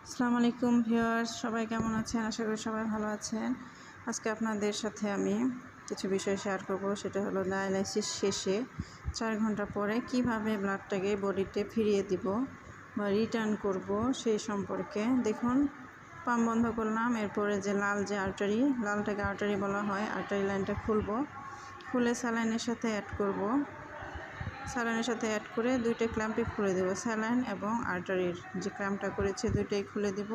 আসসালামু আলাইকুম ভিউয়ার্স, সবাই কেমন আছেন? আশা করি সবাই ভালো আছেন। আজকে আপনাদের সাথে আমি কিছু বিষয় শেয়ার করব। সেটা হলো ডায়ালাইসিস শেষে 4 ঘন্টা পরে কিভাবে ব্লাডটাকে বডিতে ফিরিয়ে দিব বা রিটার্ন করব সেই সম্পর্কে। দেখুন, পাম্প বন্ধ করলাম, এরপরে যে লাল যে আর্টারি, লালটাকে আর্টারি বলা হয়, আর্টারি লাইনটা খুলে স্যালাইনের সাথে অ্যাড করব। স্যালাইনের সাথে অ্যাড করে দুইটা ক্ল্যাম্পই খুলে দেবো। স্যালাইন এবং আর্টারির যে ক্ল্যাম্পটা করেছি দুইটাই খুলে দেব।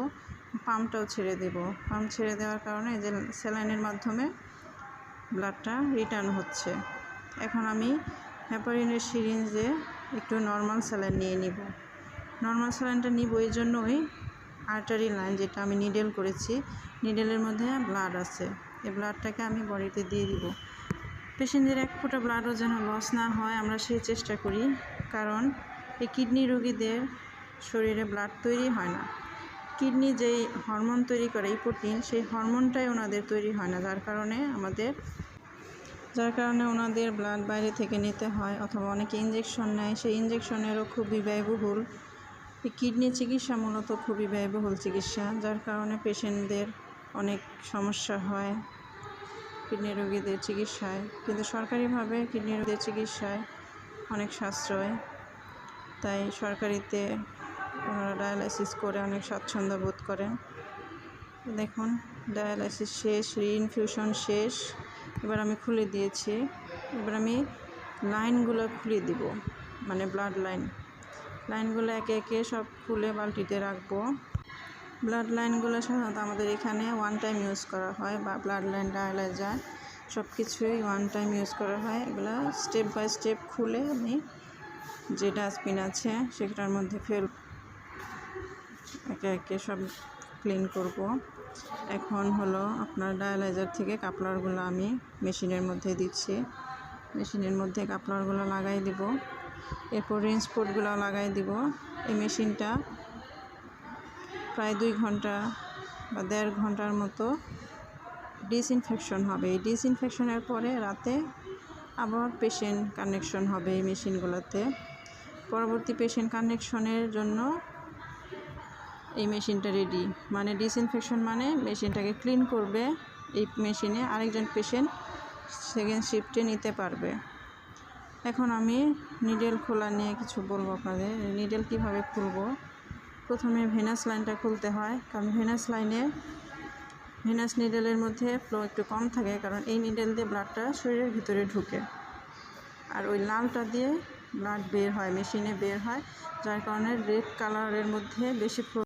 পাম্পটাও ছেড়ে দেব। পাম্প ছেড়ে দেওয়ার কারণে যে স্যালাইনের মাধ্যমে ব্লাডটা রিটার্ন হচ্ছে। এখন আমি হেপারিনের সিরিঞ্জে একটু নর্মাল স্যালাইন নিয়ে নিব। নর্মাল স্যালাইনটা নিব এই জন্যই, আর্টারি লাইন যেটা আমি নিডেল করেছি, নিডেলের মধ্যে ব্লাড আছে, এই ব্লাডটাকে আমি বডিতে দিয়ে দিব। পেশেন্টদের এক ফোঁটা ব্লাডও যেন লস না হয়, আমরা সেই চেষ্টা করি। কারণ এই কিডনি রোগীদের শরীরে ব্লাড তৈরি হয় না। কিডনি যেই হরমোন তৈরি করে ইপোটিন, সেই হরমোনটাই ওনাদের তৈরি হয় না, যার কারণে ওনাদের ব্লাড বাইরে থেকে নিতে হয়, অথবা অনেকে ইঞ্জেকশন নেয়, সেই ইঞ্জেকশনেরও খুবই ব্যয়বহুল। এই কিডনি চিকিৎসা মূলত খুবই ব্যয়বহুল চিকিৎসা, যার কারণে পেশেন্টদের অনেক সমস্যা হয় কিডনি রোগীদের চিকিৎসায়। কিন্তু সরকারিভাবে কিডনি রোগীদের চিকিৎসায় অনেক সাশ্রয়, তাই সরকারিতে ওনারা ডায়ালাইসিস করে অনেক স্বাচ্ছন্দ্য বোধ করেন। দেখুন, ডায়ালাইসিস শেষ, রিইনফিউশন শেষ। এবার আমি খুলে দিয়েছি। এবার আমি লাইনগুলো খুলে দিব, মানে ব্লাড লাইনগুলো একে একে সব খুলে বালতিতে রাখবো। ব্লাড লাইনগুলো সাধারণত আমাদের এখানে ওয়ান টাইম ইউজ করা হয়, বা ব্লাড লাইন, ডায়ালাইজার সব কিছুই ওয়ান টাইম ইউজ করা হয়। এগুলো স্টেপ বাই স্টেপ খুলে আমি যে ডাস্টবিন আছে সেটার মধ্যে একে একে সব ক্লিন করব। এখন হলো আপনার ডায়ালাইজার থেকে কাপলারগুলো আমি মেশিনের মধ্যে দিচ্ছি। মেশিনের মধ্যে কাপলারগুলো লাগাই দিব, এরপর রিন্স পোর্টগুলো লাগাই দিব। এই মেশিনটা প্রায় 2 ঘন্টা বা 1.5 ঘন্টার মতো ডিসইনফেকশন হবে। এই ডিসইনফেকশনের পরে রাতে আবার পেশেন্ট কানেকশন হবে এই মেশিনগুলোতে। পরবর্তী পেশেন্ট কানেকশনের জন্য এই মেশিনটা রেডি, মানে ডিসইনফেকশন মানে মেশিনটাকে ক্লিন করবে এই মেশিনে, আরেকজন পেশেন্ট সেকেন্ড শিফটে নিতে পারবে। এখন আমি নিডেল খোলা নিয়ে কিছু বলবো আপনাদের। নিডেল কীভাবে খুলবো? প্রথমে ভেনাস লাইনটা খুলতে হয়, কারণ ভেনাস নিডেলের মধ্যে ফ্লো একটু কম থাকে, কারণ এই নিডেল দিয়ে ব্লাডটা শরীরের ভিতরে ঢুকে, আর ওই লালটা দিয়ে ব্লাড বের হয়, মেশিনে বের হয়, যার কারণে রেড কালারের মধ্যে বেশি ফ্লো